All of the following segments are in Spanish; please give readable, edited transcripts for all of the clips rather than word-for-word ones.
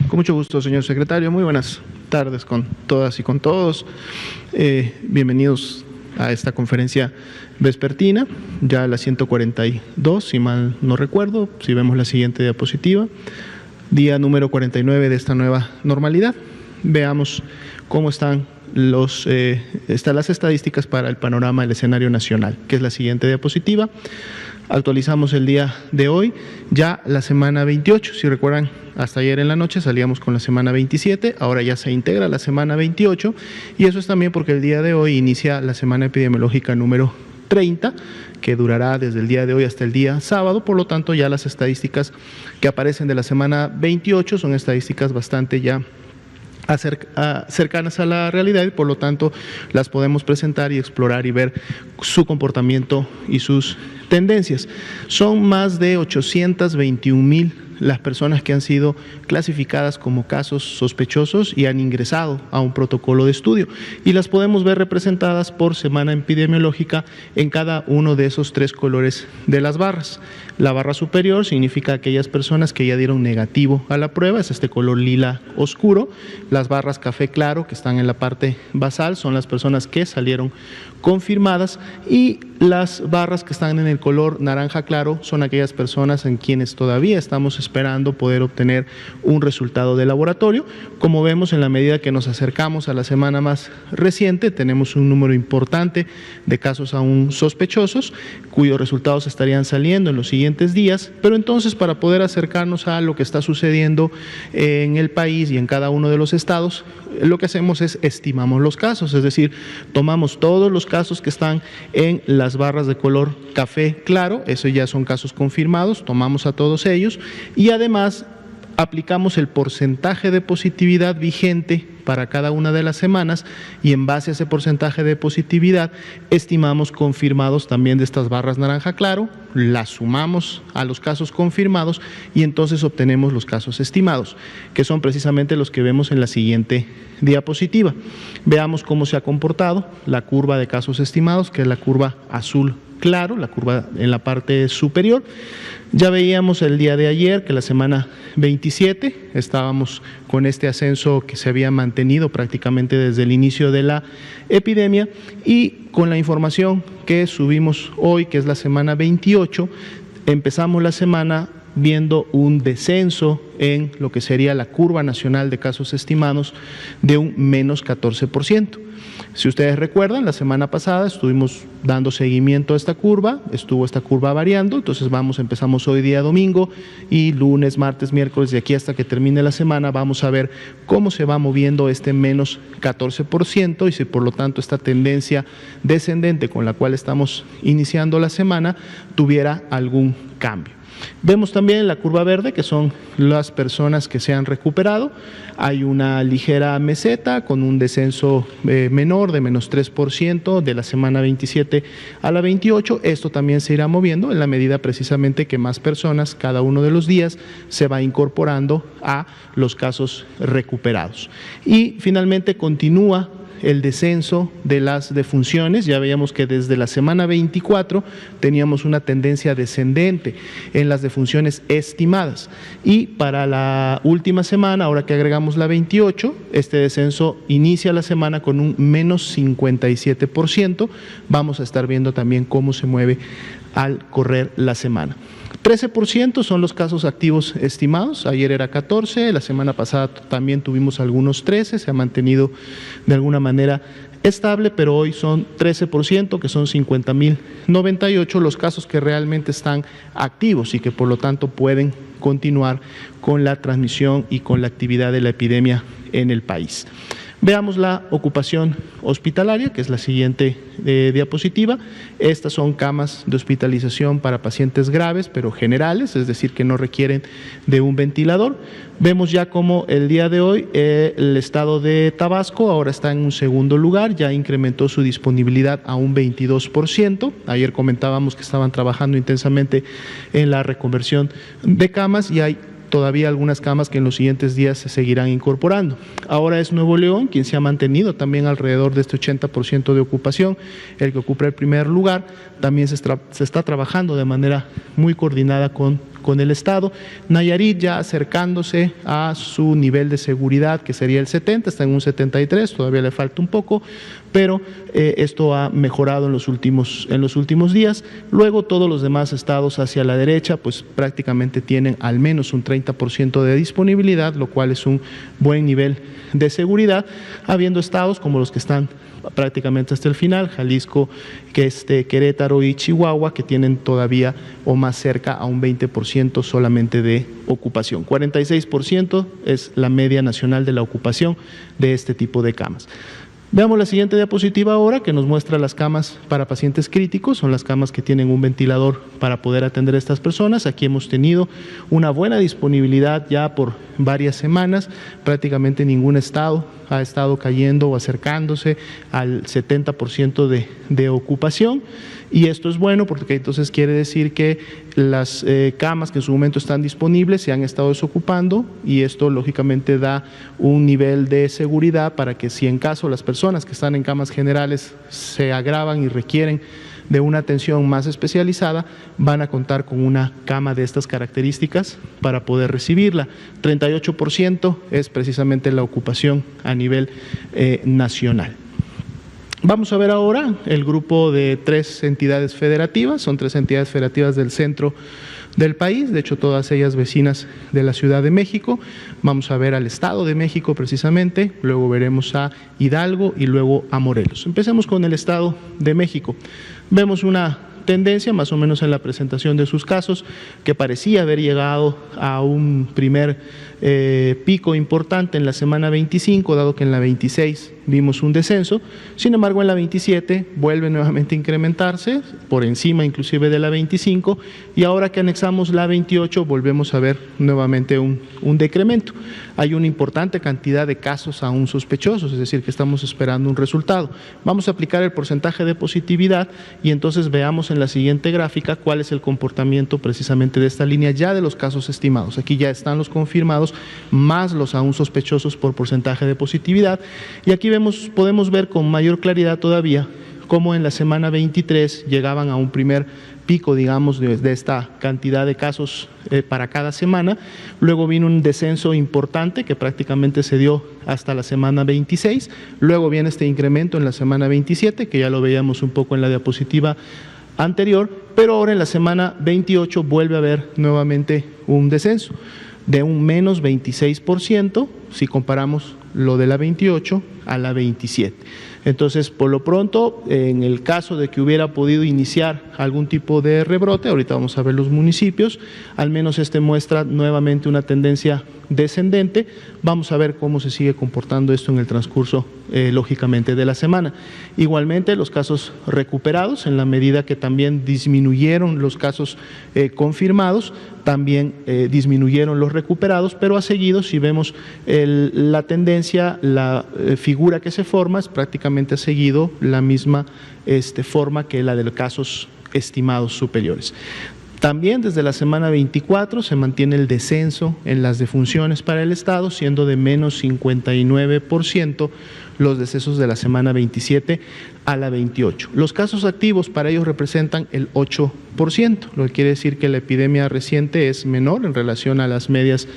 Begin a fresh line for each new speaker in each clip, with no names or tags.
Con mucho gusto, señor secretario. Muy buenas tardes con todas y con todos. Bienvenidos a esta conferencia vespertina, ya la 142, si mal no recuerdo, si vemos la siguiente diapositiva, día número 49 de esta nueva normalidad. Veamos cómo están las estadísticas para el panorama del escenario nacional, que es la siguiente diapositiva. Actualizamos el día de hoy, ya la semana 28, si recuerdan, hasta ayer en la noche salíamos con la semana 27, ahora ya se integra la semana 28, y eso es también porque el día de hoy inicia la semana epidemiológica número 30, que durará desde el día de hoy hasta el día sábado. Por lo tanto, ya las estadísticas que aparecen de la semana 28 son estadísticas bastante ya cercanas a la realidad, y por lo tanto las podemos presentar y explorar y ver su comportamiento y sus tendencias. Son más de 821,000 las personas que han sido clasificadas como casos sospechosos y han ingresado a un protocolo de estudio, y las podemos ver representadas por semana epidemiológica en cada uno de esos tres colores de las barras. La barra superior significa aquellas personas que ya dieron negativo a la prueba, es este color lila oscuro. Las barras café claro, que están en la parte basal, son las personas que salieron confirmadas, y las barras que están en el color naranja claro son aquellas personas en quienes todavía estamos esperando poder obtener un resultado de laboratorio. Como vemos, en la medida que nos acercamos a la semana más reciente, tenemos un número importante de casos aún sospechosos, cuyos resultados estarían saliendo en los siguientes días, pero entonces, para poder acercarnos a lo que está sucediendo en el país y en cada uno de los estados, lo que hacemos es estimamos los casos, es decir, tomamos todos los casos que están en las barras de color café claro, esos ya son casos confirmados, tomamos a todos ellos y además aplicamos el porcentaje de positividad vigente para cada una de las semanas, y en base a ese porcentaje de positividad estimamos confirmados también de estas barras naranja claro, las sumamos a los casos confirmados y entonces obtenemos los casos estimados, que son precisamente los que vemos en la siguiente diapositiva. Veamos cómo se ha comportado la curva de casos estimados, que es la curva azul claro, la curva en la parte superior. Ya veíamos el día de ayer que la semana 27 estábamos con este ascenso que se había mantenido prácticamente desde el inicio de la epidemia, y con la información que subimos hoy, que es la semana 28, empezamos la semana viendo un descenso en lo que sería la curva nacional de casos estimados de un menos 14%. Si ustedes recuerdan, la semana pasada estuvimos dando seguimiento a esta curva, estuvo esta curva variando, entonces empezamos hoy día domingo, y lunes, martes, miércoles, de aquí hasta que termine la semana, vamos a ver cómo se va moviendo este menos 14% y si por lo tanto esta tendencia descendente con la cual estamos iniciando la semana tuviera algún cambio. Vemos también la curva verde, que son las personas que se han recuperado. Hay una ligera meseta con un descenso menor de menos 3% de la semana 27 a la 28. Esto también se irá moviendo en la medida precisamente que más personas cada uno de los días se va incorporando a los casos recuperados. Y finalmente continúa el descenso de las defunciones. Ya veíamos que desde la semana 24 teníamos una tendencia descendente en las defunciones estimadas, y para la última semana, ahora que agregamos la 28, este descenso inicia la semana con un menos 57%. Vamos a estar viendo también cómo se mueve al correr la semana. 13% son los casos activos estimados, ayer era 14, la semana pasada también tuvimos algunos 13, se ha mantenido de alguna manera estable, pero hoy son 13%, que son 50,098 los casos que realmente están activos y que por lo tanto pueden continuar con la transmisión y con la actividad de la epidemia en el país. Veamos la ocupación hospitalaria, que es la siguiente diapositiva. Estas son camas de hospitalización para pacientes graves, pero generales, es decir, que no requieren de un ventilador. Vemos ya como el día de hoy el estado de Tabasco ahora está en un segundo lugar, ya incrementó su disponibilidad a un 22%. Ayer comentábamos que estaban trabajando intensamente en la reconversión de camas, y hay todavía algunas camas que en los siguientes días se seguirán incorporando. Ahora es Nuevo León quien se ha mantenido también alrededor de este 80% de ocupación, el que ocupa el primer lugar. También se está trabajando de manera muy coordinada con con el Estado. Nayarit ya acercándose a su nivel de seguridad, que sería el 70, está en un 73, todavía le falta un poco, pero esto ha mejorado en los últimos días. Luego todos los demás estados hacia la derecha pues prácticamente tienen al menos un 30% de disponibilidad, lo cual es un buen nivel de seguridad, habiendo estados como los que están prácticamente hasta el final, Jalisco, Querétaro y Chihuahua, que tienen todavía o más cerca a un 20% solamente de ocupación. 46% es la media nacional de la ocupación de este tipo de camas. Veamos la siguiente diapositiva ahora, que nos muestra las camas para pacientes críticos. Son las camas que tienen un ventilador para poder atender a estas personas. Aquí hemos tenido una buena disponibilidad ya por varias semanas. Prácticamente ningún estado ha estado cayendo o acercándose al 70% de ocupación. Y esto es bueno porque entonces quiere decir que las camas que en su momento están disponibles se han estado desocupando, y esto lógicamente da un nivel de seguridad para que si en caso las personas que están en camas generales se agravan y requieren de una atención más especializada, van a contar con una cama de estas características para poder recibirla. 38% es precisamente la ocupación a nivel nacional. Vamos a ver ahora el grupo de 3 entidades federativas. Son 3 entidades federativas del centro del país, de hecho todas ellas vecinas de la Ciudad de México. Vamos a ver al Estado de México precisamente, luego veremos a Hidalgo y luego a Morelos. Empecemos con el Estado de México. Vemos una tendencia más o menos en la presentación de sus casos, que parecía haber llegado a un primer pico importante en la semana 25, dado que en la 26 vimos un descenso. Sin embargo, en la 27 vuelve nuevamente a incrementarse, por encima inclusive de la 25, y ahora que anexamos la 28 volvemos a ver nuevamente un decremento. Hay una importante cantidad de casos aún sospechosos, es decir, que estamos esperando un resultado. Vamos a aplicar el porcentaje de positividad y entonces veamos en la siguiente gráfica cuál es el comportamiento precisamente de esta línea ya de los casos estimados. Aquí ya están los confirmados más los aún sospechosos por porcentaje de positividad, y aquí podemos ver con mayor claridad todavía cómo en la semana 23 llegaban a un primer pico, digamos, de esta cantidad de casos para cada semana. Luego vino un descenso importante que prácticamente se dio hasta la semana 26. Luego viene este incremento en la semana 27, que ya lo veíamos un poco en la diapositiva anterior, pero ahora en la semana 28 vuelve a haber nuevamente un descenso de un menos 26% si comparamos lo de la 28 a la 27. Entonces, por lo pronto, en el caso de que hubiera podido iniciar algún tipo de rebrote, ahorita vamos a ver los municipios, al menos muestra nuevamente una tendencia descendente. Vamos a ver cómo se sigue comportando esto en el transcurso, lógicamente, de la semana. Igualmente, los casos recuperados, en la medida que también disminuyeron los casos confirmados, también disminuyeron los recuperados, pero a seguido, si vemos la tendencia, la figura que se forma es prácticamente ha seguido la misma forma que la de los casos estimados superiores. También desde la semana 24 se mantiene el descenso en las defunciones para el Estado, siendo de menos 59% los decesos de la semana 27 a la 28. Los casos activos para ellos representan el 8%, lo que quiere decir que la epidemia reciente es menor en relación a las medias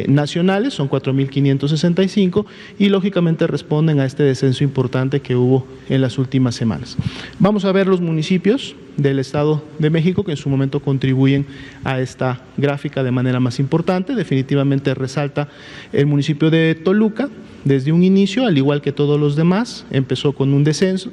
nacionales, son 4.565, y lógicamente responden a este descenso importante que hubo en las últimas semanas. Vamos a ver los municipios del Estado de México que en su momento contribuyen a esta gráfica de manera más importante. Definitivamente resalta el municipio de Toluca. Desde un inicio, al igual que todos los demás, empezó con un ascenso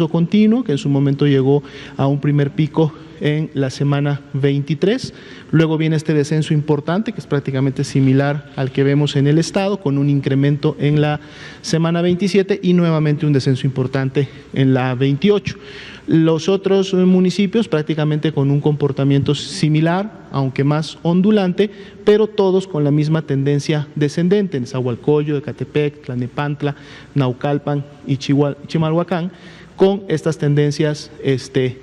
continuo que en su momento llegó a un primer pico en la semana 23. Luego viene este descenso importante que es prácticamente similar al que vemos en el Estado, con un incremento en la semana 27 y nuevamente un descenso importante en la 28. Los otros municipios prácticamente con un comportamiento similar, aunque más ondulante, pero todos con la misma tendencia descendente: Nezahualcóyotl, Ecatepec, Tlalnepantla, Naucalpan y Chimalhuacán, con estas tendencias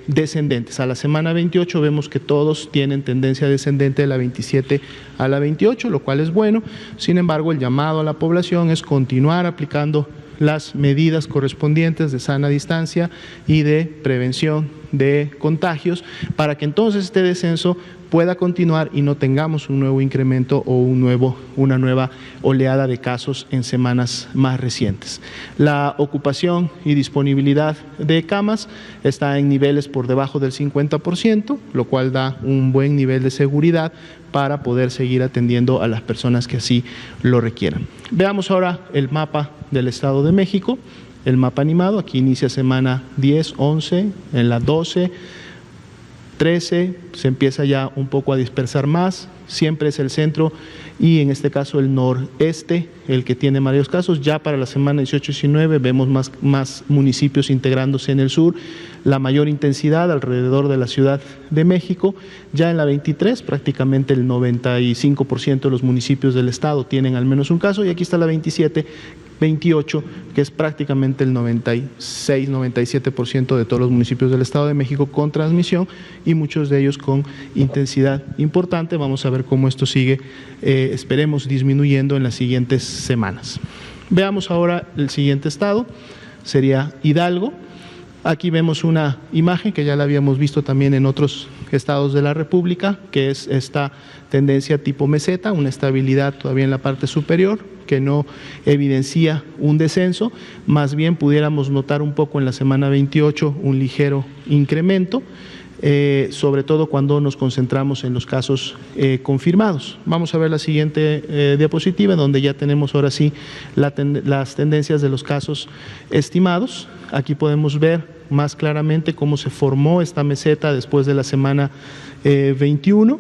descendentes. A la semana 28 vemos que todos tienen tendencia descendente de la 27 a la 28, lo cual es bueno. Sin embargo, el llamado a la población es continuar aplicando las medidas correspondientes de sana distancia y de prevención de contagios, para que entonces este descenso pueda continuar y no tengamos un nuevo incremento o una nueva oleada de casos en semanas más recientes. La ocupación y disponibilidad de camas está en niveles por debajo del 50%, lo cual da un buen nivel de seguridad para poder seguir atendiendo a las personas que así lo requieran. Veamos ahora el mapa del Estado de México, el mapa animado. Aquí inicia semana 10, 11, en la 12, 13, se empieza ya un poco a dispersar más, siempre es el centro y en este caso el noreste el que tiene varios casos. Ya para la semana 18-19 vemos más municipios integrándose en el sur, la mayor intensidad alrededor de la Ciudad de México. Ya en la 23 prácticamente el 95% de los municipios del estado tienen al menos un caso, y aquí está la 27, 28, que es prácticamente el 96-97% de todos los municipios del Estado de México con transmisión, y muchos de ellos con intensidad importante. Vamos a ver cómo esto sigue, esperemos, disminuyendo en las siguientes semanas. Veamos ahora el siguiente estado, sería Hidalgo. Aquí vemos una imagen que ya la habíamos visto también en otros estados de la República, que es esta tendencia tipo meseta, una estabilidad todavía en la parte superior, que no evidencia un descenso, más bien pudiéramos notar un poco en la semana 28 un ligero incremento, sobre todo cuando nos concentramos en los casos confirmados. Vamos a ver la siguiente diapositiva, donde ya tenemos ahora sí las tendencias de los casos estimados. Aquí podemos ver más claramente cómo se formó esta meseta después de la semana 21,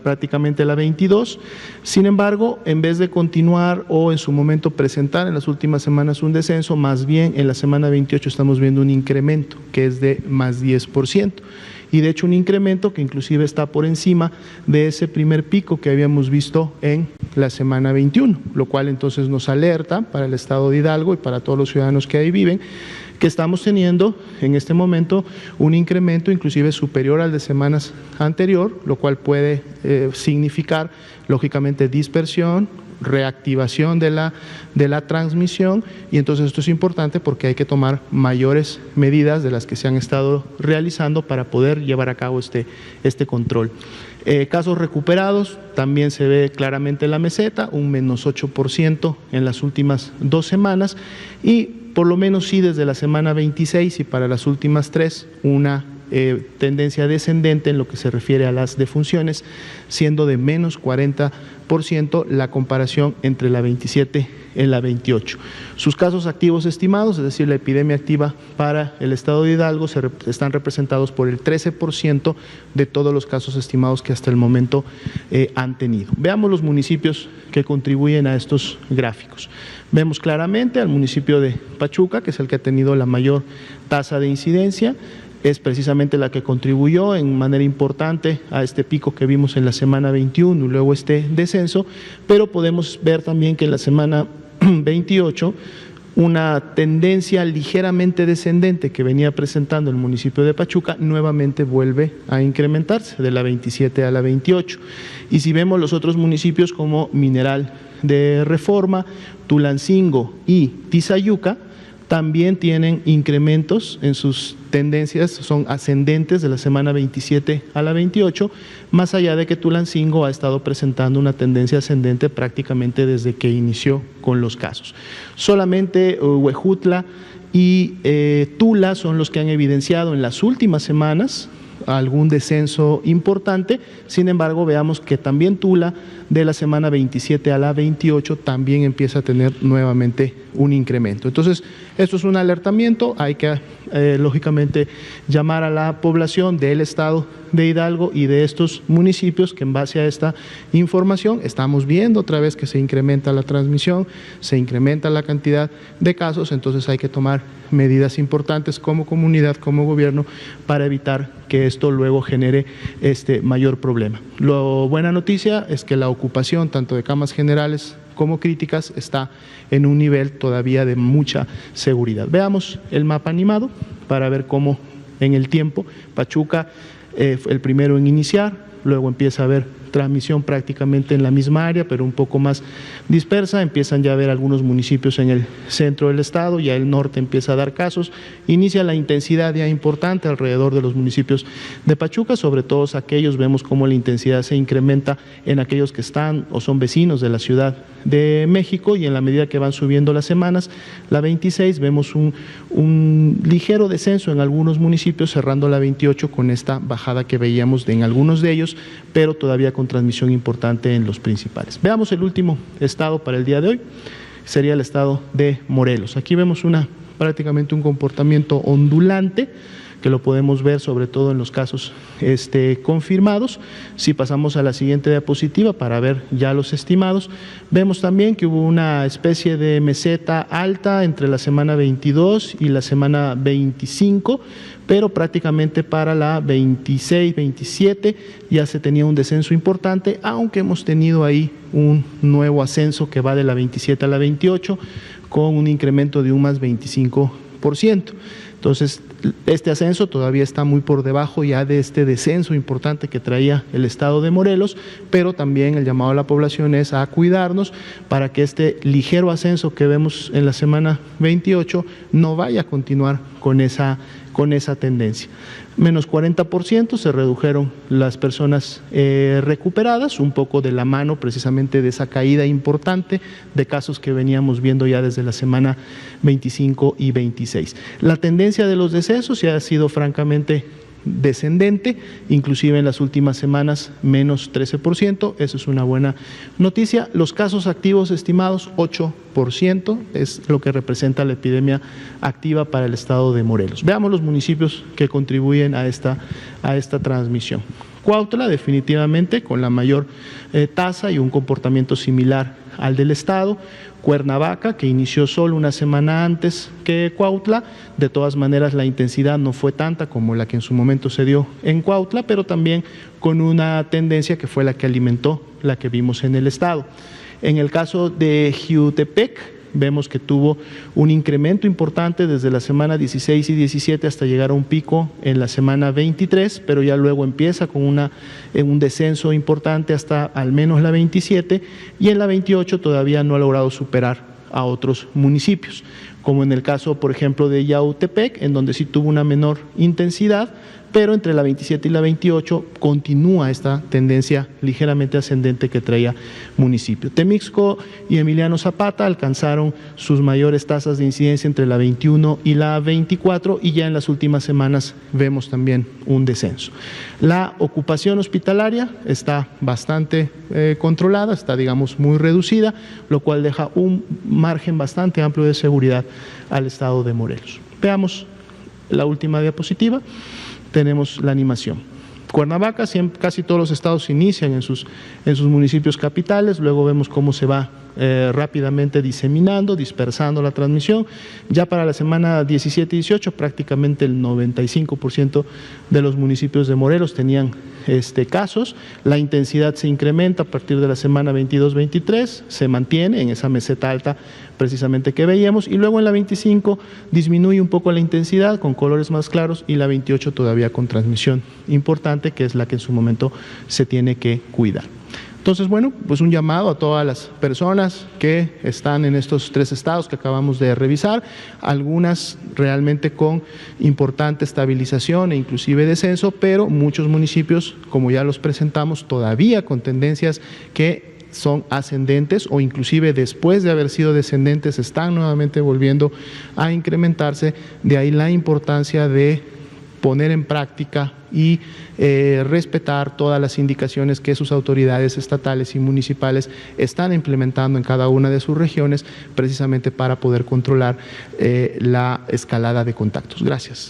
prácticamente la 22. Sin embargo, en vez de continuar o en su momento presentar en las últimas semanas un descenso, más bien en la semana 28 estamos viendo un incremento que es de más 10%. Y de hecho un incremento que inclusive está por encima de ese primer pico que habíamos visto en la semana 21, lo cual entonces nos alerta para el estado de Hidalgo y para todos los ciudadanos que ahí viven, que estamos teniendo en este momento un incremento inclusive superior al de semanas anterior, lo cual puede significar lógicamente dispersión, reactivación de la transmisión, y entonces esto es importante porque hay que tomar mayores medidas de las que se han estado realizando para poder llevar a cabo este control. Casos recuperados, también se ve claramente la meseta, un menos 8% en las últimas 2 semanas, y por lo menos sí desde la semana 26 y para las últimas 3 una tendencia descendente en lo que se refiere a las defunciones, siendo de menos 40% la comparación entre la 27 y la 28. Sus casos activos estimados, es decir, la epidemia activa para el estado de Hidalgo, están representados por el 13% de todos los casos estimados que hasta el momento han tenido. Veamos los municipios que contribuyen a estos gráficos. Vemos claramente al municipio de Pachuca, que es el que ha tenido la mayor tasa de incidencia, es precisamente la que contribuyó en manera importante a este pico que vimos en la semana 21 y luego este descenso, pero podemos ver también que en la semana 28 una tendencia ligeramente descendente que venía presentando el municipio de Pachuca nuevamente vuelve a incrementarse de la 27 a la 28. Y si vemos los otros municipios como Mineral de Reforma, Tulancingo y Tizayuca, también tienen incrementos en sus tendencias, son ascendentes de la semana 27 a la 28, más allá de que Tulancingo ha estado presentando una tendencia ascendente prácticamente desde que inició con los casos. Solamente Huejutla y Tula son los que han evidenciado en las últimas semanas algún descenso importante. Sin embargo, veamos que también Tula de la semana 27 a la 28 también empieza a tener nuevamente un incremento. Entonces, esto es un alertamiento, hay que lógicamente llamar a la población del estado de Hidalgo y de estos municipios que en base a esta información estamos viendo otra vez que se incrementa la transmisión, se incrementa la cantidad de casos, entonces hay que tomar medidas importantes como comunidad, como gobierno, para evitar que esto luego genere mayor problema. La buena noticia es que la ocupación tanto de camas generales como críticas está en un nivel todavía de mucha seguridad. Veamos el mapa animado para ver cómo en el tiempo Pachuca fue el primero en iniciar, luego empieza a haber transmisión prácticamente en la misma área, pero un poco más dispersa. Empiezan ya a haber algunos municipios en el centro del estado, ya el norte empieza a dar casos. Inicia la intensidad ya importante alrededor de los municipios de Pachuca, sobre todo aquellos, vemos cómo la intensidad se incrementa en aquellos que están o son vecinos de la Ciudad de México, y en la medida que van subiendo las semanas, la 26 vemos un ligero descenso en algunos municipios, cerrando la 28 con esta bajada que veíamos en algunos de ellos, pero todavía con transmisión importante en los principales. Veamos el último estado para el día de hoy, sería el estado de Morelos. Aquí vemos prácticamente un comportamiento ondulante, que lo podemos ver sobre todo en los casos confirmados. Si pasamos a la siguiente diapositiva para ver ya los estimados, vemos también que hubo una especie de meseta alta entre la semana 22 y la semana 25, pero prácticamente para la 26, 27 ya se tenía un descenso importante, aunque hemos tenido ahí un nuevo ascenso que va de la 27 a la 28 con un incremento de un más 25%. Entonces, este ascenso todavía está muy por debajo ya de este descenso importante que traía el estado de Morelos, pero también el llamado a la población es a cuidarnos para que este ligero ascenso que vemos en la semana 28 no vaya a continuar con esa tendencia. Menos 40% se redujeron las personas recuperadas, un poco de la mano precisamente de esa caída importante de casos que veníamos viendo ya desde la semana 25 y 26. La tendencia de los decesos ya ha sido francamente descendente, inclusive en las últimas semanas menos 13%, eso es una buena noticia. Los casos activos estimados 8% es lo que representa la epidemia activa para el estado de Morelos. Veamos los municipios que contribuyen a esta transmisión. Cuautla definitivamente con la mayor tasa y un comportamiento similar al del estado. Cuernavaca, que inició solo una semana antes que Cuautla, de todas maneras la intensidad no fue tanta como la que en su momento se dio en Cuautla, pero también con una tendencia que fue la que alimentó la que vimos en el estado. En el caso de Jiutepec, vemos que tuvo un incremento importante desde la semana 16 y 17 hasta llegar a un pico en la semana 23, pero ya luego empieza con un descenso importante hasta al menos la 27, y en la 28 todavía no ha logrado superar a otros municipios, como en el caso, por ejemplo, de Yautepec, en donde sí tuvo una menor intensidad, pero entre la 27 y la 28 continúa esta tendencia ligeramente ascendente que traía municipio. Temixco y Emiliano Zapata alcanzaron sus mayores tasas de incidencia entre la 21 y la 24, y ya en las últimas semanas vemos también un descenso. La ocupación hospitalaria está bastante controlada, está digamos muy reducida, lo cual deja un margen bastante amplio de seguridad al estado de Morelos. Veamos la última diapositiva. Tenemos la animación. Cuernavaca, casi todos los estados inician en sus municipios capitales, luego vemos cómo se va rápidamente diseminando, dispersando la transmisión. Ya para la semana 17 y 18 prácticamente el 95% de los municipios de Morelos tenían casos. La intensidad se incrementa a partir de la semana 22-23, se mantiene en esa meseta alta precisamente que veíamos, y luego en la 25 disminuye un poco la intensidad con colores más claros, y la 28 todavía con transmisión importante, que es la que en su momento se tiene que cuidar. Entonces, bueno, pues un llamado a todas las personas que están en estos tres estados que acabamos de revisar, algunas realmente con importante estabilización e inclusive descenso, pero muchos municipios, como ya los presentamos, todavía con tendencias que son ascendentes, o inclusive después de haber sido descendentes están nuevamente volviendo a incrementarse. De ahí la importancia de poner en práctica y respetar todas las indicaciones que sus autoridades estatales y municipales están implementando en cada una de sus regiones, precisamente para poder controlar la escalada de contactos. Gracias.